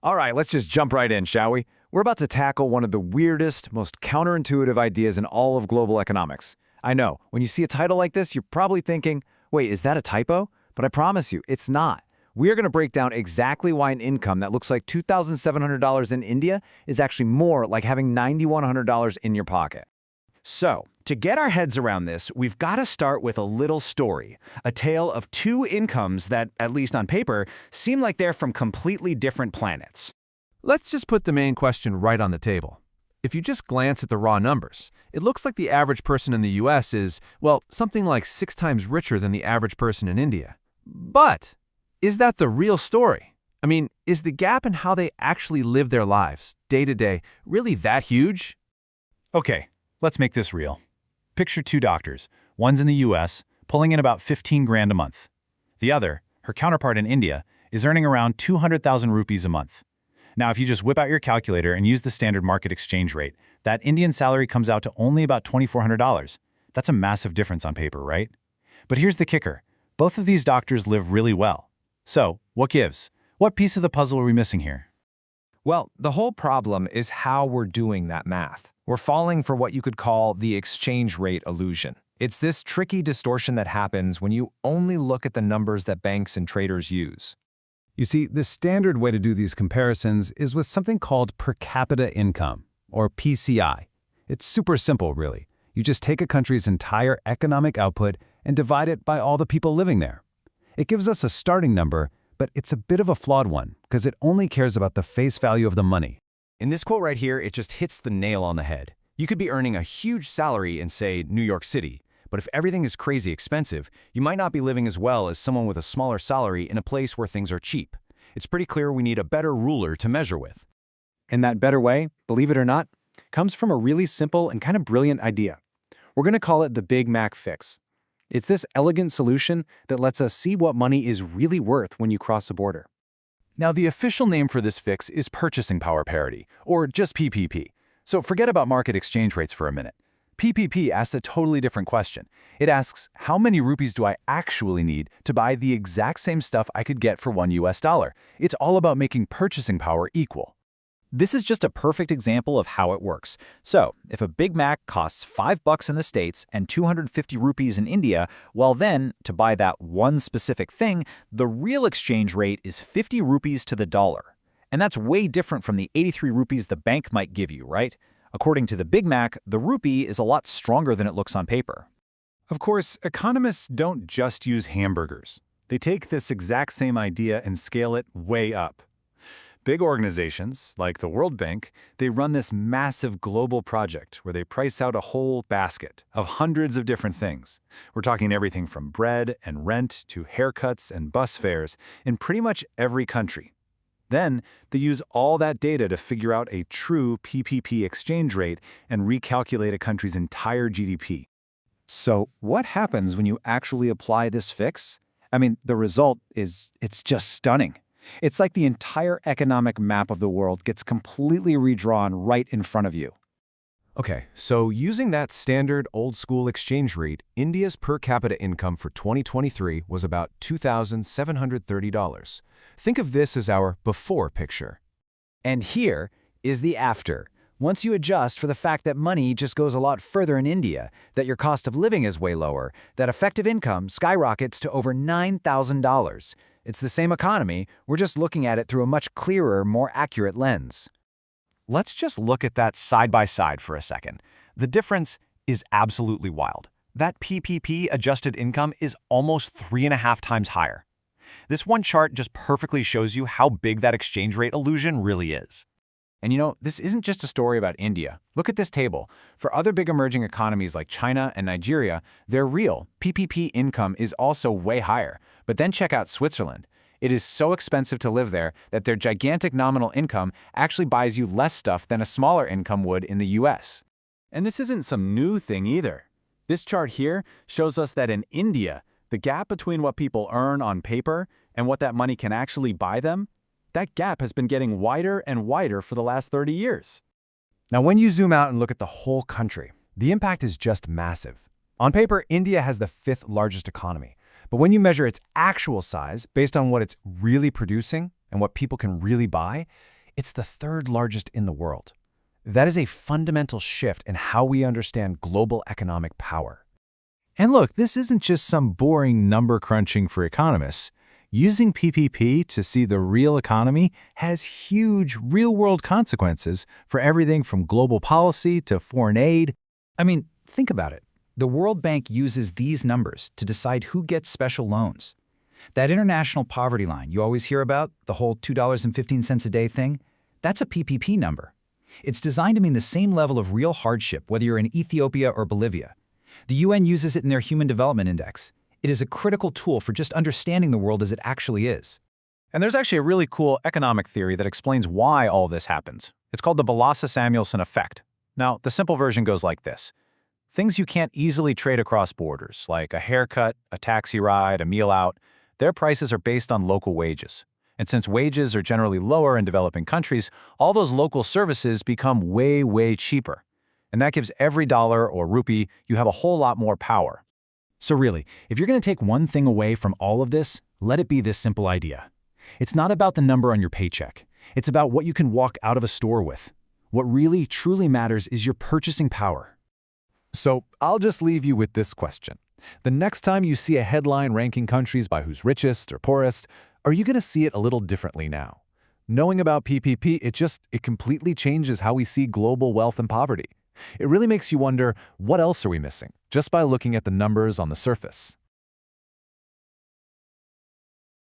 All right, let's just jump right in, shall we? We're about to tackle one of the weirdest, most counterintuitive ideas in all of global economics. I know, when you see a title like this, you're probably thinking, wait, is that a typo? But I promise you, it's not. We're going to break down exactly why an income that looks like $2,700 in India is actually more like having $9,100 in your pocket. So, to get our heads around this, we've got to start with a little story, a tale of two incomes that, at least on paper, seem like they're from completely different planets. Let's just put the main question right on the table. If you just glance at the raw numbers, it looks like the average person in the US is, well, something like 6 times richer than the average person in India. But is that the real story? I mean, is the gap in how they actually live their lives, day to day, really that huge? Okay, let's make this real. Picture two doctors. One's in the US, pulling in about 15 grand a month. The other, her counterpart in India, is earning around 200,000 rupees a month. Now, if you just whip out your calculator and use the standard market exchange rate, that Indian salary comes out to only about $2,400. That's a massive difference on paper, right? But here's the kicker. Both of these doctors live really well. So, what gives? What piece of the puzzle are we missing here? Well, the whole problem is how we're doing that math. We're falling for what you could call the exchange rate illusion. It's this tricky distortion that happens when you only look at the numbers that banks and traders use. You see, the standard way to do these comparisons is with something called per capita income, or PCI. It's super simple, really. You just take a country's entire economic output and divide it by all the people living there. It gives us a starting number, but it's a bit of a flawed one, because it only cares about the face value of the money. In this quote right here, it just hits the nail on the head. You could be earning a huge salary in, say, New York City, but if everything is crazy expensive, you might not be living as well as someone with a smaller salary in a place where things are cheap. It's pretty clear we need a better ruler to measure with. And that better way, believe it or not, comes from a really simple and kind of brilliant idea. We're going to call it the Big Mac fix. It's this elegant solution that lets us see what money is really worth when you cross a border. Now, the official name for this fix is purchasing power parity, or just PPP. So forget about market exchange rates for a minute. PPP asks a totally different question. It asks, how many rupees do I actually need to buy the exact same stuff I could get for $1? It's all about making purchasing power equal. This is just a perfect example of how it works. So, if a Big Mac costs $5 in the States and 250 rupees in India, well then, to buy that one specific thing, the real exchange rate is 50 rupees to the dollar. And that's way different from the 83 rupees the bank might give you, right? According to the Big Mac, the rupee is a lot stronger than it looks on paper. Of course, economists don't just use hamburgers. They take this exact same idea and scale it way up. Big organizations, like the World Bank, they run this massive global project where they price out a whole basket of hundreds of different things. We're talking everything from bread and rent to haircuts and bus fares in pretty much every country. Then, they use all that data to figure out a true PPP exchange rate and recalculate a country's entire GDP. So, what happens when you actually apply this fix? I mean, the result it's just stunning. It's like the entire economic map of the world gets completely redrawn right in front of you. Okay, so using that standard old-school exchange rate, India's per capita income for 2023 was about $2,730. Think of this as our before picture. And here is the after. Once you adjust for the fact that money just goes a lot further in India, that your cost of living is way lower, that effective income skyrockets to over $9,000. It's the same economy, we're just looking at it through a much clearer, more accurate lens. Let's just look at that side by side for a second. The difference is absolutely wild. That PPP adjusted income is almost 3.5 times higher. This one chart just perfectly shows you how big that exchange rate illusion really is. And you know, this isn't just a story about India. Look at this table. For other big emerging economies like China and Nigeria, their real PPP income is also way higher. But then check out Switzerland. It is so expensive to live there that their gigantic nominal income actually buys you less stuff than a smaller income would in the US. And this isn't some new thing either. This chart here shows us that in India, the gap between what people earn on paper and what that money can actually buy them, that gap has been getting wider and wider for the last 30 years. Now, when you zoom out and look at the whole country, the impact is just massive. On paper, India has the 5th largest economy. But when you measure its actual size based on what it's really producing and what people can really buy, It's the third largest in the world. That is a fundamental shift in how we understand global economic power. And look, this isn't just some boring number crunching for economists. Using PPP to see the real economy has huge real-world consequences for everything from global policy to foreign aid. I mean, think about it. The World Bank uses these numbers to decide who gets special loans. That international poverty line you always hear about, the whole $2.15 a day thing, that's a PPP number. It's designed to mean the same level of real hardship whether you're in Ethiopia or Bolivia. The UN uses it in their Human Development Index. It is a critical tool for just understanding the world as it actually is. And there's actually a really cool economic theory that explains why all this happens. It's called the Balassa-Samuelson effect. Now, the simple version goes like this. Things you can't easily trade across borders, like a haircut, a taxi ride, a meal out, their prices are based on local wages. And since wages are generally lower in developing countries, all those local services become way, way cheaper. And that gives every dollar or rupee you have a whole lot more power. So really, if you're going to take one thing away from all of this, let it be this simple idea. It's not about the number on your paycheck. It's about what you can walk out of a store with. What really, truly matters is your purchasing power. So I'll just leave you with this question. The next time you see a headline ranking countries by who's richest or poorest, are you going to see it a little differently now? Knowing about PPP, it completely changes how we see global wealth and poverty. It really makes you wonder, what else are we missing, just by looking at the numbers on the surface?